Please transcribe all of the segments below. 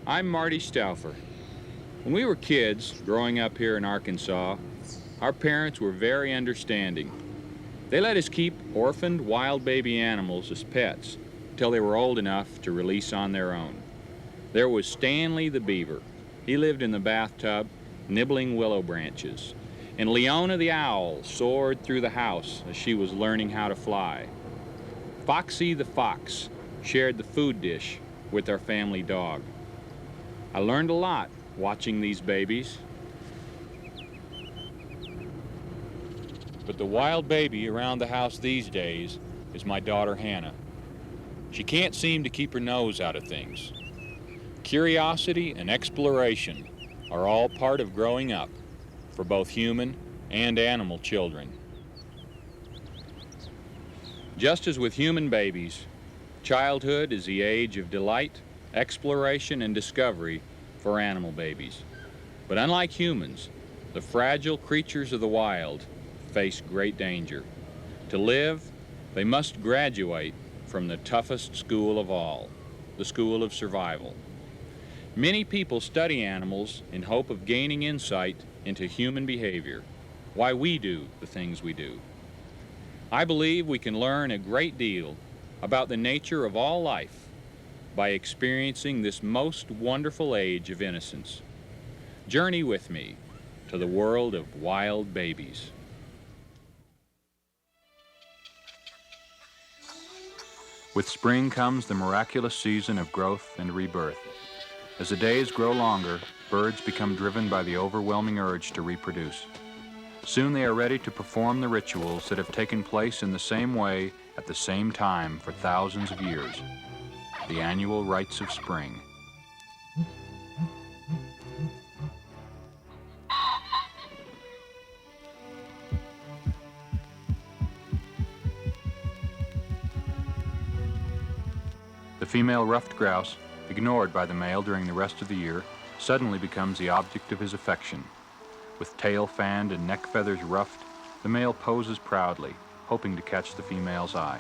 I'm Marty Stouffer. When we were kids, growing up here in Arkansas, our parents were very understanding. They let us keep orphaned wild baby animals as pets until they were old enough to release on their own. There was Stanley the beaver. He lived in the bathtub, nibbling willow branches. And Leona the owl soared through the house as she was learning how to fly. Foxy the fox shared the food dish with our family dog. I learned a lot watching these babies. But the wild baby around the house these days is my daughter Hannah. She can't seem to keep her nose out of things. Curiosity and exploration are all part of growing up for both human and animal children. Just as with human babies, childhood is the age of delight, exploration, and discovery for animal babies. But unlike humans, the fragile creatures of the wild face great danger. To live, they must graduate from the toughest school of all, the school of survival. Many people study animals in hope of gaining insight into human behavior, why we do the things we do. I believe we can learn a great deal about the nature of all life by experiencing this most wonderful age of innocence. Journey with me to the world of wild babies. With spring comes the miraculous season of growth and rebirth. As the days grow longer, birds become driven by the overwhelming urge to reproduce. Soon they are ready to perform the rituals that have taken place in the same way at the same time for thousands of years. The annual rites of spring. The female ruffed grouse, ignored by the male during the rest of the year, suddenly becomes the object of his affection. With tail fanned and neck feathers ruffed, the male poses proudly, hoping to catch the female's eye.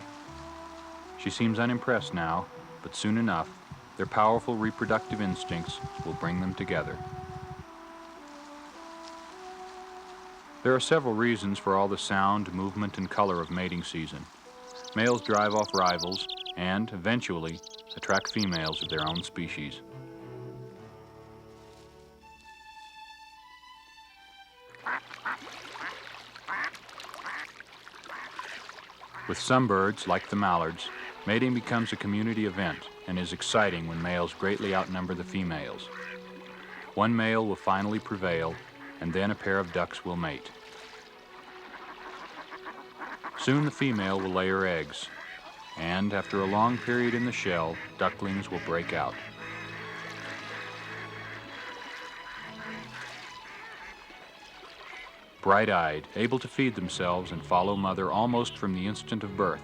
She seems unimpressed now, but soon enough, their powerful reproductive instincts will bring them together. There are several reasons for all the sound, movement, and color of mating season. Males drive off rivals and, eventually, attract females of their own species. With some birds, like the mallards, mating becomes a community event and is exciting when males greatly outnumber the females. One male will finally prevail, and then a pair of ducks will mate. Soon the female will lay her eggs, and after a long period in the shell, ducklings will break out. Bright-eyed, able to feed themselves and follow mother almost from the instant of birth.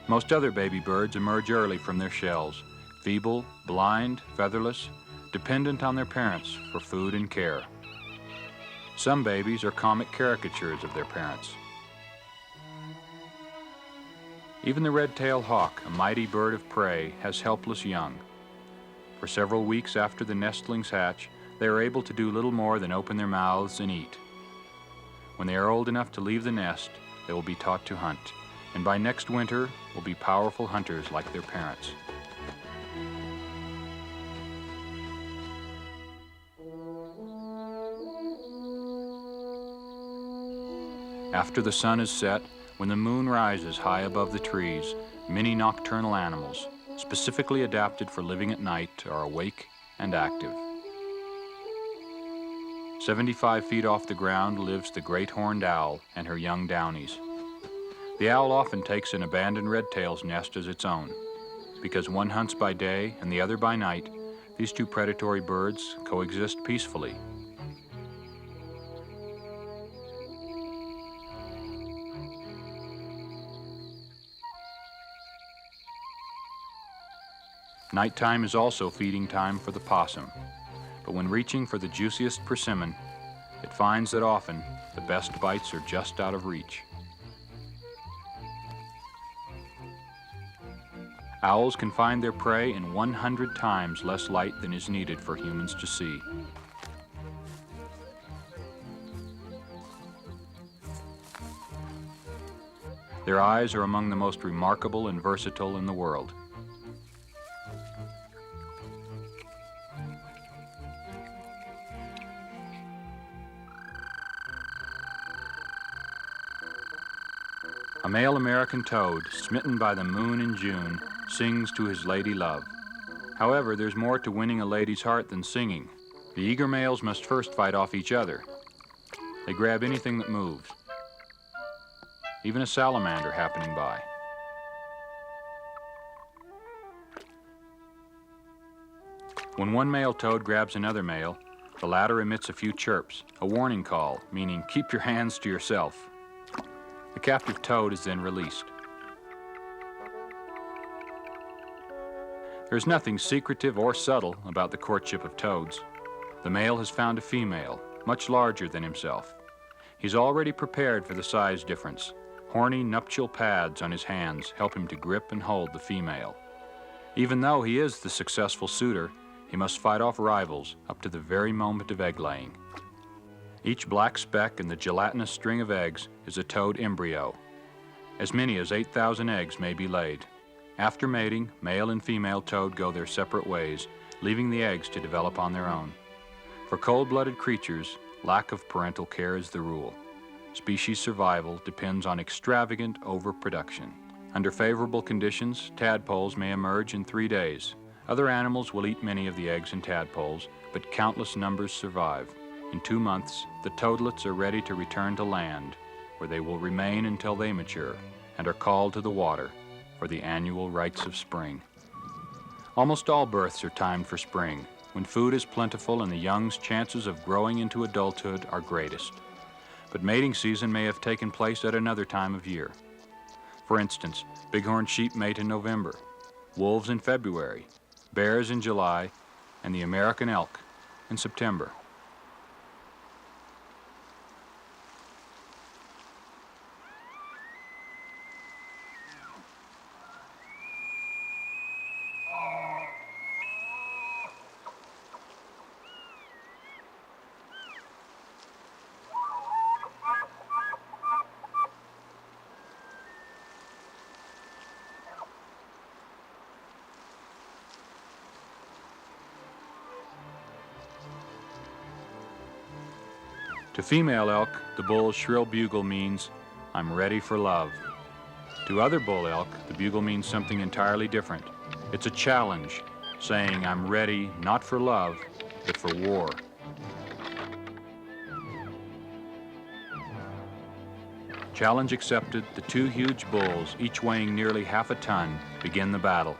Most other baby birds emerge early from their shells, feeble, blind, featherless, dependent on their parents for food and care. Some babies are comic caricatures of their parents. Even the red-tailed hawk, a mighty bird of prey, has helpless young. For several weeks after the nestlings hatch, they are able to do little more than open their mouths and eat. When they are old enough to leave the nest, they will be taught to hunt, and by next winter will be powerful hunters like their parents. After the sun is set, when the moon rises high above the trees, many nocturnal animals, specifically adapted for living at night, are awake and active. 75 feet off the ground lives the great horned owl and her young downies. The owl often takes an abandoned redtail's nest as its own. Because one hunts by day and the other by night, these two predatory birds coexist peacefully. Nighttime is also feeding time for the possum, but when reaching for the juiciest persimmon, it finds that often the best bites are just out of reach. Owls can find their prey in 100 times less light than is needed for humans to see. Their eyes are among the most remarkable and versatile in the world. A male American toad, smitten by the moon in June, sings to his lady love. However, there's more to winning a lady's heart than singing. The eager males must first fight off each other. They grab anything that moves, even a salamander happening by. When one male toad grabs another male, the latter emits a few chirps, a warning call, meaning keep your hands to yourself. The captive toad is then released. There's nothing secretive or subtle about the courtship of toads. The male has found a female, much larger than himself. He's already prepared for the size difference. Horny nuptial pads on his hands help him to grip and hold the female. Even though he is the successful suitor, he must fight off rivals up to the very moment of egg laying. Each black speck in the gelatinous string of eggs is a toad embryo. As many as 8,000 eggs may be laid. After mating, male and female toad go their separate ways, leaving the eggs to develop on their own. For cold-blooded creatures, lack of parental care is the rule. Species survival depends on extravagant overproduction. Under favorable conditions, tadpoles may emerge in 3 days. Other animals will eat many of the eggs and tadpoles, but countless numbers survive. In 2 months, the toadlets are ready to return to land, where they will remain until they mature and are called to the water for the annual rites of spring. Almost all births are timed for spring, when food is plentiful and the young's chances of growing into adulthood are greatest. But mating season may have taken place at another time of year. For instance, bighorn sheep mate in November, wolves in February, bears in July, and the American elk in September. To female elk, the bull's shrill bugle means, "I'm ready for love." To other bull elk, the bugle means something entirely different. It's a challenge, saying, "I'm ready not for love, but for war." Challenge accepted, the two huge bulls, each weighing nearly half a ton, begin the battle.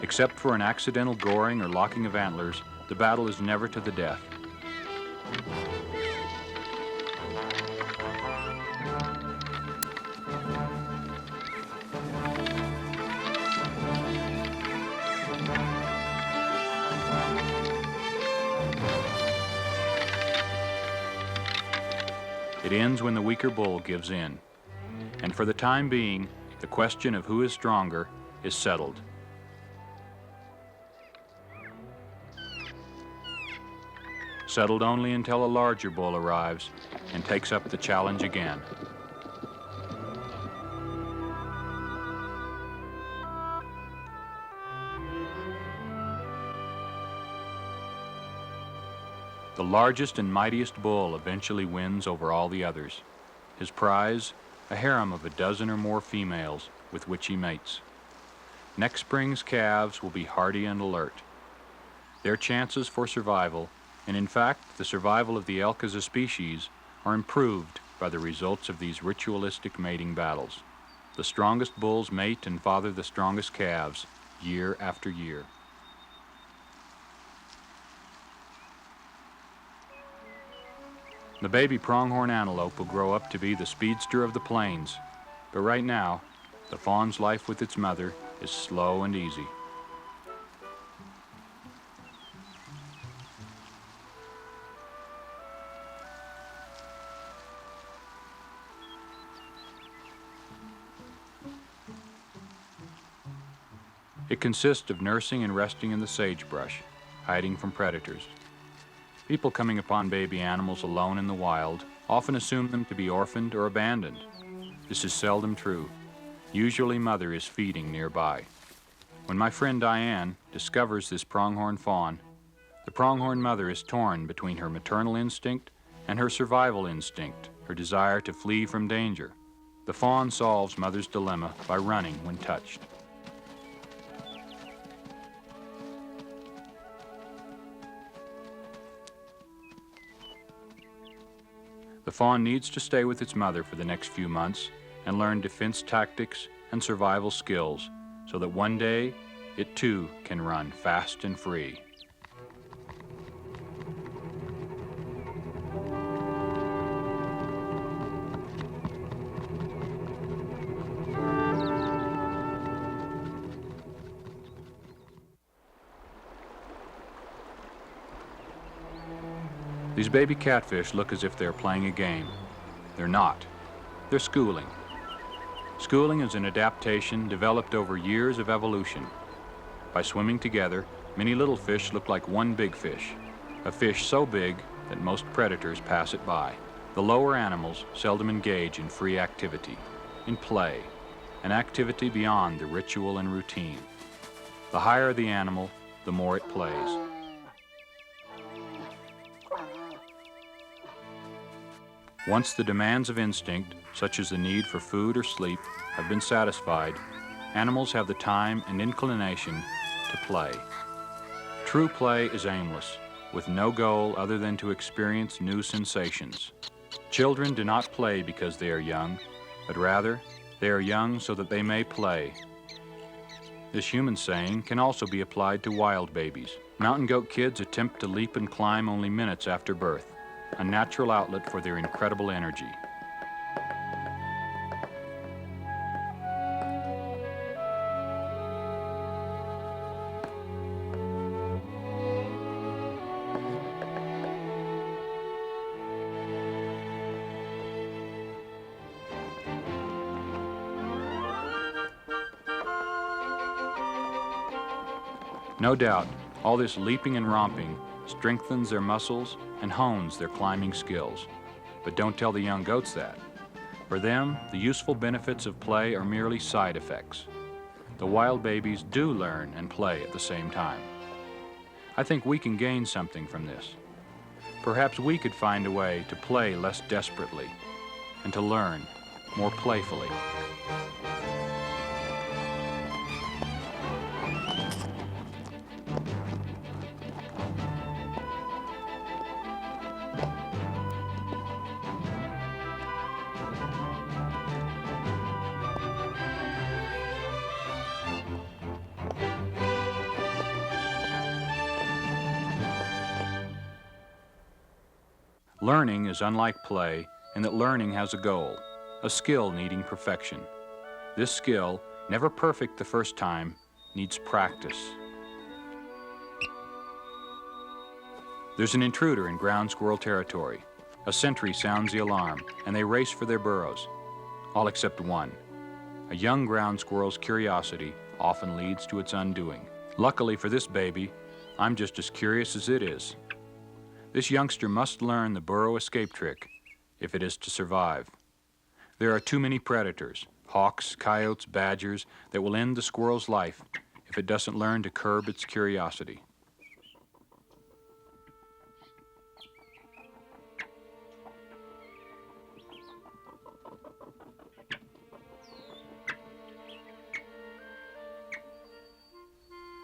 Except for an accidental goring or locking of antlers, the battle is never to the death. It ends when the weaker bull gives in. And for the time being, the question of who is stronger is settled. Settled only until a larger bull arrives and takes up the challenge again. The largest and mightiest bull eventually wins over all the others. His prize, a harem of a dozen or more females with which he mates. Next spring's calves will be hardy and alert. Their chances for survival, and in fact the survival of the elk as a species, are improved by the results of these ritualistic mating battles. The strongest bulls mate and father the strongest calves year after year. The baby pronghorn antelope will grow up to be the speedster of the plains, but right now, the fawn's life with its mother is slow and easy. It consists of nursing and resting in the sagebrush, hiding from predators. People coming upon baby animals alone in the wild often assume them to be orphaned or abandoned. This is seldom true. Usually mother is feeding nearby. When my friend Diane discovers this pronghorn fawn, the pronghorn mother is torn between her maternal instinct and her survival instinct, her desire to flee from danger. The fawn solves mother's dilemma by running when touched. The fawn needs to stay with its mother for the next few months and learn defense tactics and survival skills so that one day it too can run fast and free. These baby catfish look as if they're playing a game. They're not. They're schooling. Schooling is an adaptation developed over years of evolution. By swimming together, many little fish look like one big fish, a fish so big that most predators pass it by. The lower animals seldom engage in free activity, in play, an activity beyond the ritual and routine. The higher the animal, the more it plays. Once the demands of instinct, such as the need for food or sleep, have been satisfied, animals have the time and inclination to play. True play is aimless, with no goal other than to experience new sensations. Children do not play because they are young, but rather, they are young so that they may play. This human saying can also be applied to wild babies. Mountain goat kids attempt to leap and climb only minutes after birth, a natural outlet for their incredible energy. No doubt, all this leaping and romping strengthens their muscles and hones their climbing skills. But don't tell the young goats that. For them, the useful benefits of play are merely side effects. The wild babies do learn and play at the same time. I think we can gain something from this. Perhaps we could find a way to play less desperately and to learn more playfully. Learning is unlike play in that learning has a goal, a skill needing perfection. This skill, never perfect the first time, needs practice. There's an intruder in ground squirrel territory. A sentry sounds the alarm, and they race for their burrows, all except one. A young ground squirrel's curiosity often leads to its undoing. Luckily for this baby, I'm just as curious as it is. This youngster must learn the burrow escape trick if it is to survive. There are too many predators, hawks, coyotes, badgers, that will end the squirrel's life if it doesn't learn to curb its curiosity.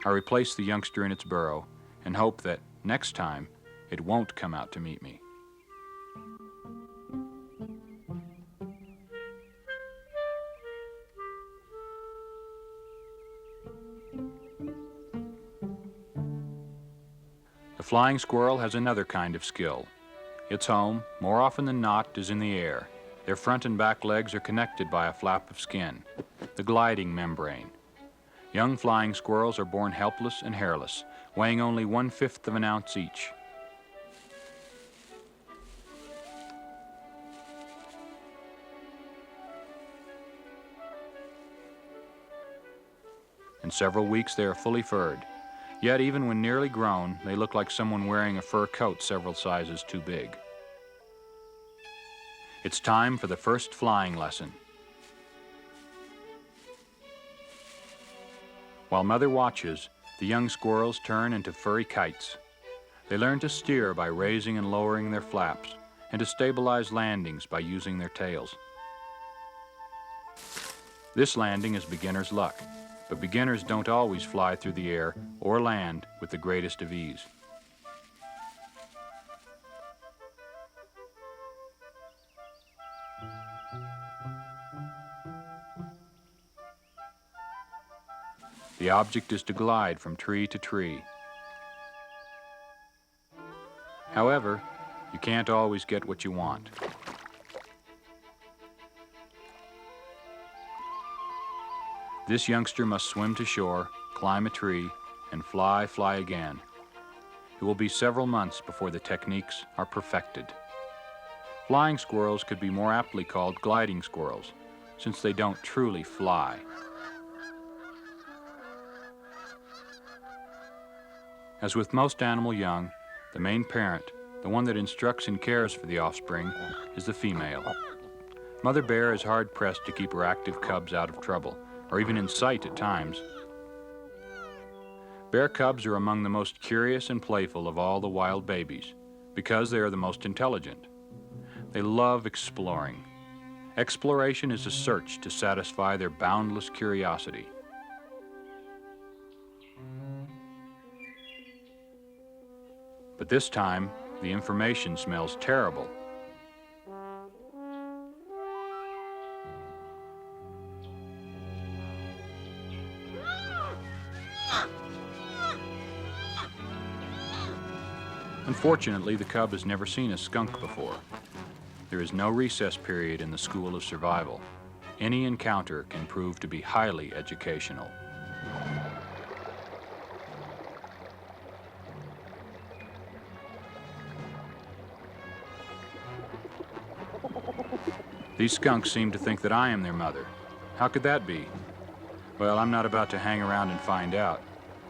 I replace the youngster in its burrow and hope that next time it won't come out to meet me. The flying squirrel has another kind of skill. Its home, more often than not, is in the air. Their front and back legs are connected by a flap of skin, the gliding membrane. Young flying squirrels are born helpless and hairless, weighing only 1/5 of an ounce each. In several weeks they are fully furred. Yet even when nearly grown, they look like someone wearing a fur coat several sizes too big. It's time for the first flying lesson. While mother watches, the young squirrels turn into furry kites. They learn to steer by raising and lowering their flaps, and to stabilize landings by using their tails. This landing is beginner's luck, but beginners don't always fly through the air or land with the greatest of ease. The object is to glide from tree to tree. However, you can't always get what you want. This youngster must swim to shore, climb a tree, and fly again. It will be several months before the techniques are perfected. Flying squirrels could be more aptly called gliding squirrels, since they don't truly fly. As with most animal young, the main parent, the one that instructs and cares for the offspring, is the female. Mother bear is hard-pressed to keep her active cubs out of trouble, or even in sight at times. Bear cubs are among the most curious and playful of all the wild babies, because they are the most intelligent. They love exploring. Exploration is a search to satisfy their boundless curiosity. But this time, the information smells terrible. Unfortunately, the cub has never seen a skunk before. There is no recess period in the school of survival. Any encounter can prove to be highly educational. These skunks seem to think that I am their mother. How could that be? Well, I'm not about to hang around and find out.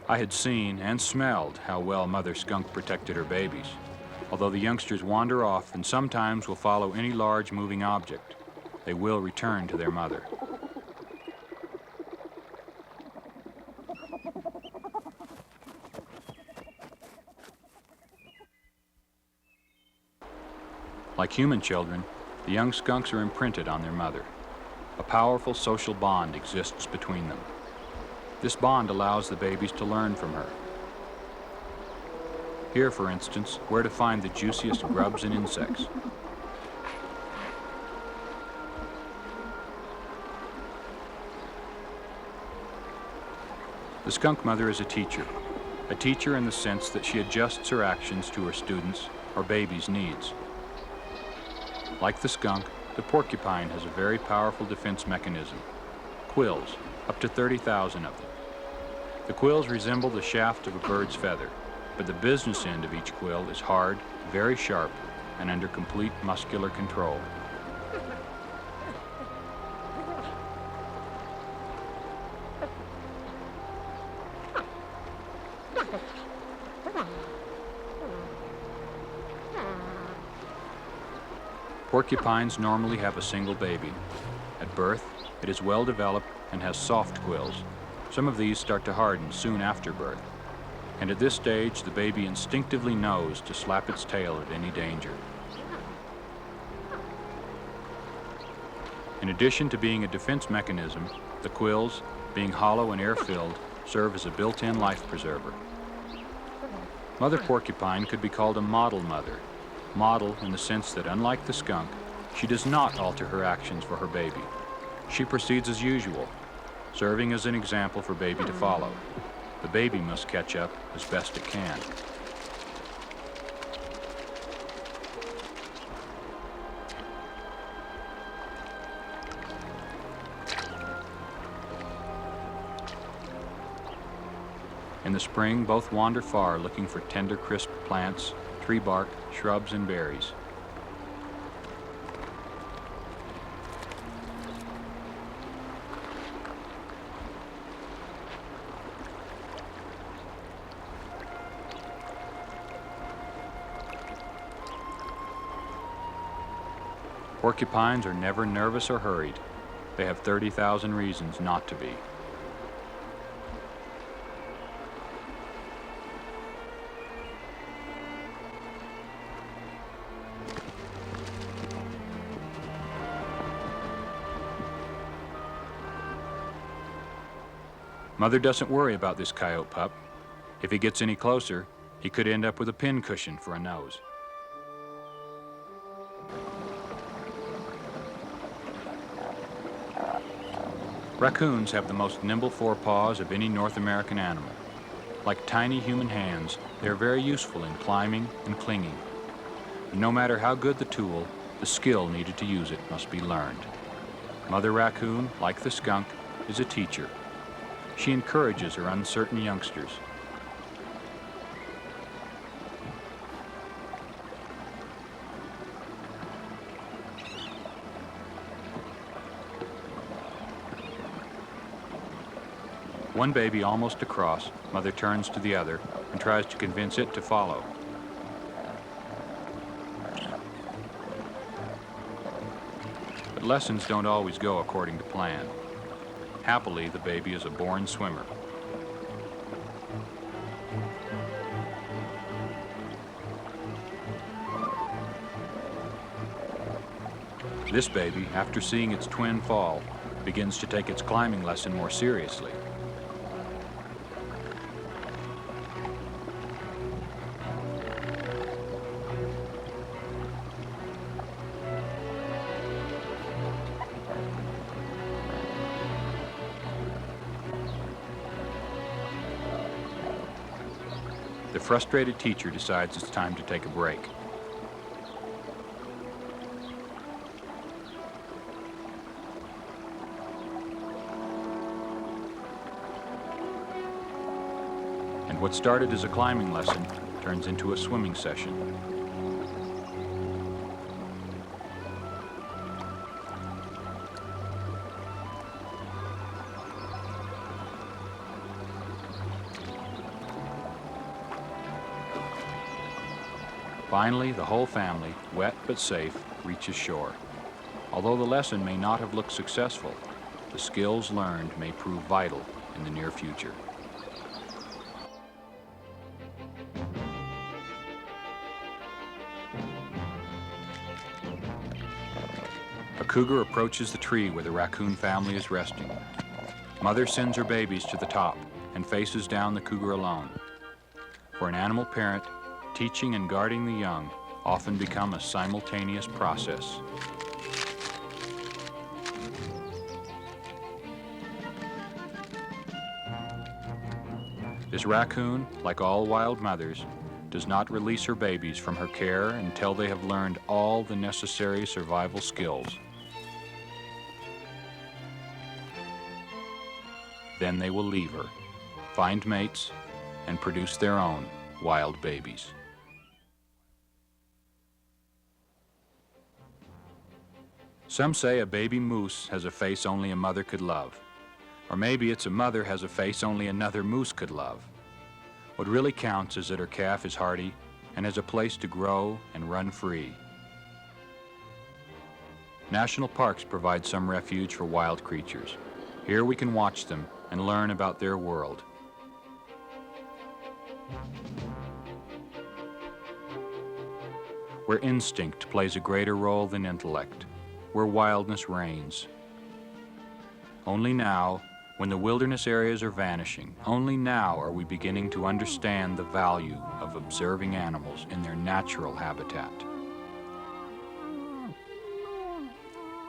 I had seen and smelled how well Mother Skunk protected her babies, although the youngsters wander off and sometimes will follow any large moving object. They will return to their mother. Like human children, the young skunks are imprinted on their mother. A powerful social bond exists between them. This bond allows the babies to learn from her. Here, for instance, where to find the juiciest grubs and insects. The skunk mother is a teacher in the sense that she adjusts her actions to her students' or babies' needs. Like the skunk, the porcupine has a very powerful defense mechanism. Quills, up to 30,000 of them. The quills resemble the shaft of a bird's feather, but the business end of each quill is hard, very sharp, and under complete muscular control. Porcupines normally have a single baby. At birth, it is well developed and has soft quills. Some of these start to harden soon after birth. And at this stage, the baby instinctively knows to slap its tail at any danger. In addition to being a defense mechanism, the quills, being hollow and air-filled, serve as a built-in life preserver. Mother porcupine could be called a model mother. Model in the sense that, unlike the skunk, she does not alter her actions for her baby. She proceeds as usual, serving as an example for baby to follow. The baby must catch up as best it can. In the spring, both wander far looking for tender, crisp plants, tree bark, shrubs, and berries. Porcupines are never nervous or hurried. They have 30,000 reasons not to be. Mother doesn't worry about this coyote pup. If he gets any closer, he could end up with a pincushion for a nose. Raccoons have the most nimble forepaws of any North American animal. Like tiny human hands, they are very useful in climbing and clinging. And no matter how good the tool, the skill needed to use it must be learned. Mother raccoon, like the skunk, is a teacher. She encourages her uncertain youngsters. One baby almost across, Mother turns to the other and tries to convince it to follow. But lessons don't always go according to plan. Happily, the baby is a born swimmer. This baby, after seeing its twin fall, begins to take its climbing lesson more seriously. The frustrated teacher decides it's time to take a break. And what started as a climbing lesson turns into a swimming session. Finally, the whole family, wet but safe, reaches shore. Although the lesson may not have looked successful, the skills learned may prove vital in the near future. A cougar approaches the tree where the raccoon family is resting. Mother sends her babies to the top and faces down the cougar alone. For an animal parent, teaching and guarding the young often become a simultaneous process. This raccoon, like all wild mothers, does not release her babies from her care until they have learned all the necessary survival skills. Then they will leave her, find mates, and produce their own wild babies. Some say a baby moose has a face only a mother could love. Or maybe it's a mother has a face only another moose could love. What really counts is that her calf is hardy and has a place to grow and run free. National parks provide some refuge for wild creatures. Here we can watch them and learn about their world. Where instinct plays a greater role than intellect, where wildness reigns. Only now, when the wilderness areas are vanishing, only now are we beginning to understand the value of observing animals in their natural habitat.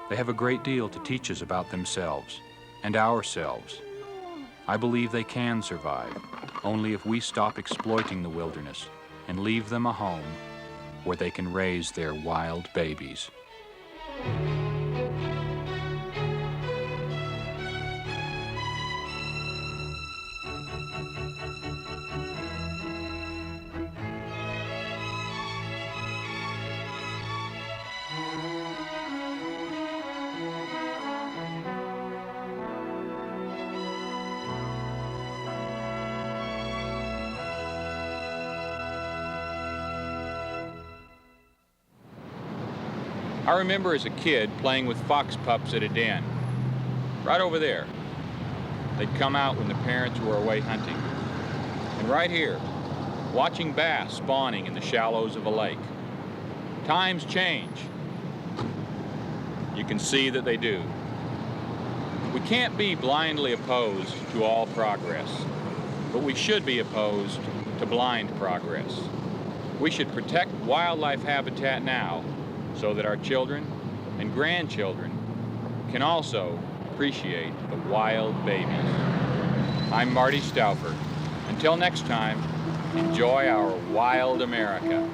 They have a great deal to teach us about themselves and ourselves. I believe they can survive, only if we stop exploiting the wilderness and leave them a home where they can raise their wild babies. I remember as a kid playing with fox pups at a den, right over there. They'd come out when the parents were away hunting. And right here, watching bass spawning in the shallows of a lake. Times change. You can see that they do. We can't be blindly opposed to all progress, but we should be opposed to blind progress. We should protect wildlife habitat now so that our children and grandchildren can also appreciate the wild babies. I'm Marty Stouffer. Until next time, enjoy our wild America.